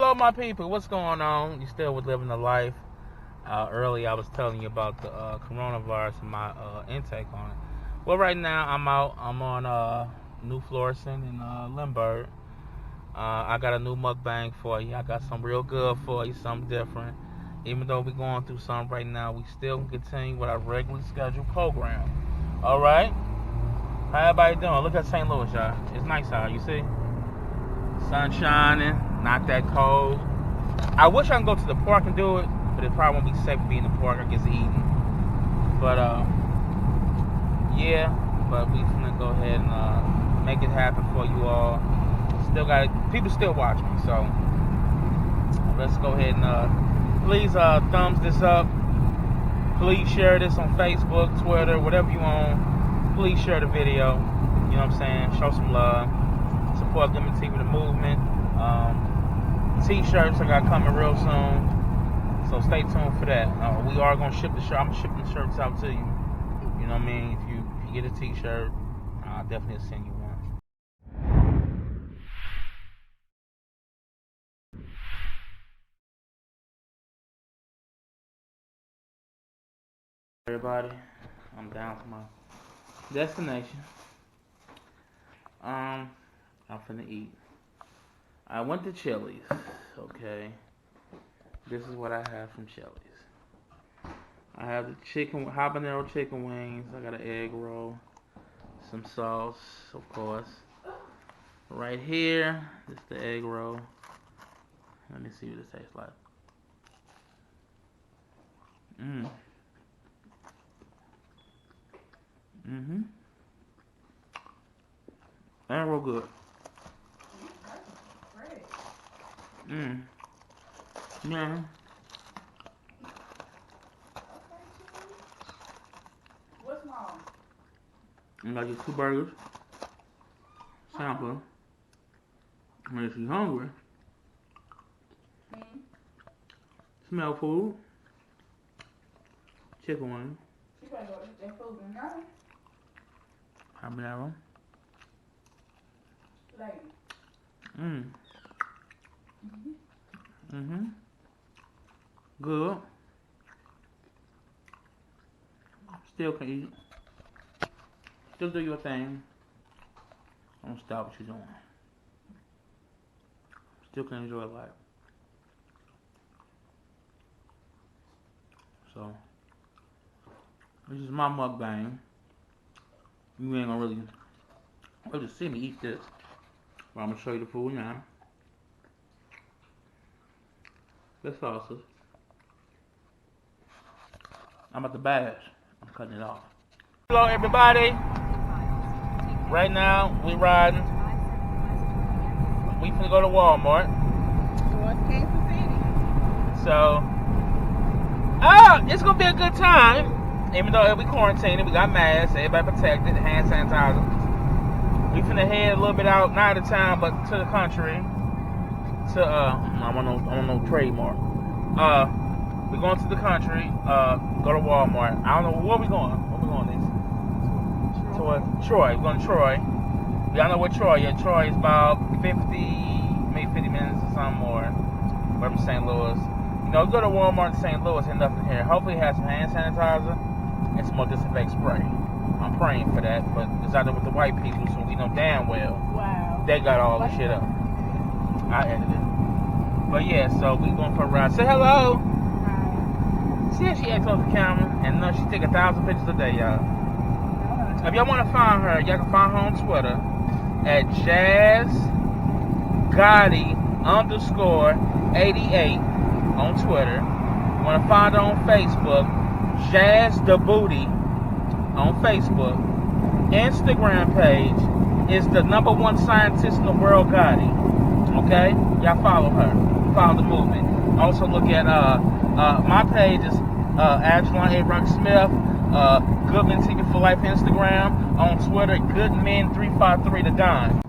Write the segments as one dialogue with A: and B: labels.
A: Hello, my people. What's going on? You still with Living the Life. Earlier, I was telling you about the coronavirus and my intake on it. Well, right now, I'm out. I'm on New Florissant in Lindbergh. I got a new mukbang for you. I got some real good for you, something different. Even though we're going through something right now, we still continue with our regularly scheduled program. All right? How everybody doing? Look at St. Louis, y'all. It's nice out, you see? Sun shining, not that cold. I wish I could go to the park and do it, but it probably won't be safe to be in the park. I guess eating. But yeah. But we gonna go ahead and make it happen for you all. Still got people still watch me, so let's go ahead and please thumbs this up. Please share this on Facebook, Twitter, whatever you own. Please share the video. You know what I'm saying? Show some love. Support goodmentv, the movement. T-shirts I got coming real soon, so stay tuned for that. We are gonna ship the shirt. I'm shipping the shirts out to you. You know what I mean? If you get a T-shirt, I'll definitely send you one. Everybody, I'm down to my destination. I'm finna eat. I went to Chili's, okay. This is what I have from Chili's. I have the habanero chicken wings. I got an egg roll, some sauce, of course. Right here, this is the egg roll. Let me see what it tastes like. Egg roll good. Yeah.
B: What's wrong?
A: I got these 2 burgers. Sample. And if you're hungry, smell food. Chicken wing.
B: You better go eat that food tonight.
A: Habanero.
B: Lady.
A: Good. Still can eat. Still do your thing. Don't stop what you're doing. Still can enjoy life. So, this is my mukbang. You ain't gonna really see me eat this. But I'm gonna show you the food now. The sauces. I'm at the bash. I'm cutting it off. Hello, everybody. Right now, we riding. We finna go to Walmart.
B: Towards Kansas City.
A: So, it's gonna be a good time. Even though we quarantined, we got masks, everybody protected, hand sanitizer. We finna head a little bit out, not out of town, but to the country. To I want no trademark. We're going to the country. Go to Walmart. I don't know where we going. Where we going this? To Troy. We're going to Troy. Y'all know where Troy is. Troy is about 50 minutes or something more. We're from St. Louis. You know, go to Walmart in St. Louis and nothing here. Hopefully it has some hand sanitizer and some more disinfect spray. I'm praying for that, but it's out there with the white people, so we know damn well they got all the shit up. I edited it. But yeah, so we going for a ride. Say hello. Hi. See how she acts on the camera? And she take 1,000 pictures a day, y'all. If y'all want to find her, y'all can find her on Twitter at JazzGotti_88 on Twitter. Want to find her on Facebook, Jazz the Booty on Facebook. Instagram page is the #1 scientist in the world, Gotti. Okay? Y'all follow her. Follow the movement. Also look at my page is Angelon A. Rock Smith, goodmentv for life Instagram, on Twitter, goodmen353 the Don.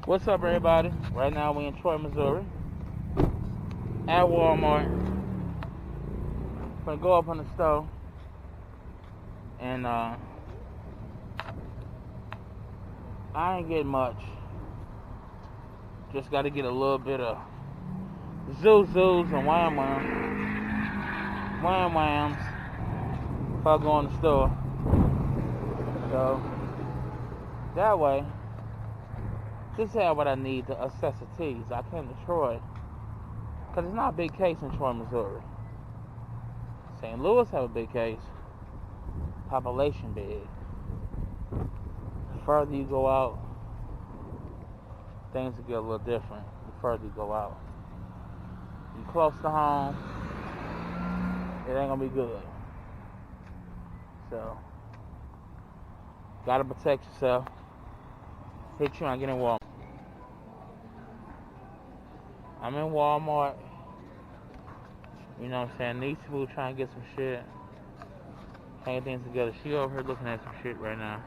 A: What's up, everybody? Right now we in Troy, Missouri, at Walmart. Gonna go up on the store and I ain't getting much. Just got to get a little bit of zoos and whams if I go in the store. So that way, just have what I need, the necessities. I came to Troy because it's not a big case in Troy, Missouri. St. Louis have a big case, population big. The further you go out, things will get a little different. The further you go out, you close to home, it ain't gonna be good. So, gotta protect yourself. Hit you and get in Walmart. I'm in Walmart. You know what I'm saying? These people trying to get some shit. Hang things together. She over here looking at some shit right now.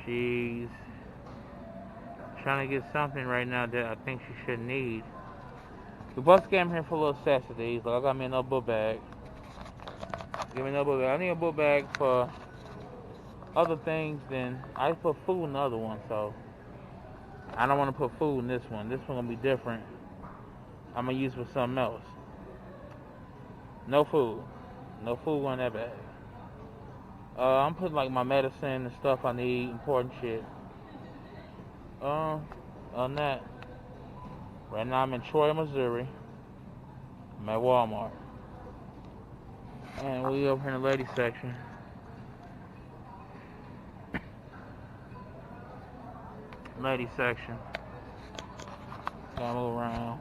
A: She's trying to get something right now that I think she should need. We both came here for little necessities. Like, I got me another book bag. Give me another book bag. I need a book bag for other things than I put food in the other one, so I don't want to put food in this one. This one gonna be different. I'm gonna use it for something else. No food on that bag. I'm putting like my medicine and stuff I need, important shit. On that. Right now I'm in Troy, Missouri. I'm at Walmart. And we over here in the ladies section. Ladies section. Gotta move around.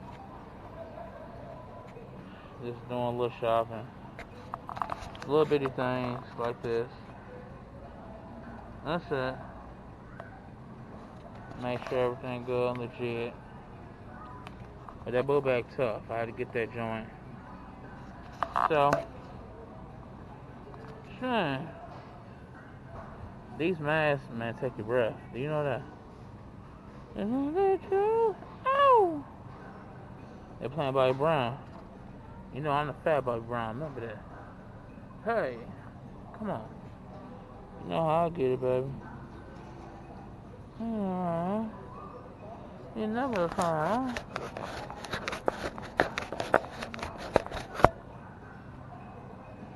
A: Just doing a little shopping. Little bitty things like this. That's it. Make sure everything good and legit. But that book bag tough. I had to get that joint. So, sure. These masks, man, take your breath. Do you know that? Isn't that true? Oh! They're playing Bobby Brown. You know I'm the fat Bobby Brown. Remember that? Hey, come on. You know how I get it, baby. You never come.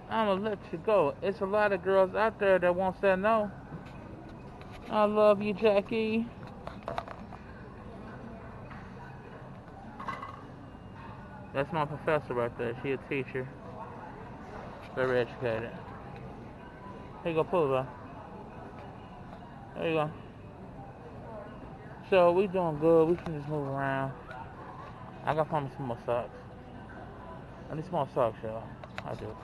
A: I'ma let you go. It's a lot of girls out there that won't say no. I love you, Jackie. That's my professor right there. She a teacher. Very educated. Here you go, pull it up. There you go. So we doing good. We can just move around. I gotta find me some more socks. I need some more socks, y'all. I do.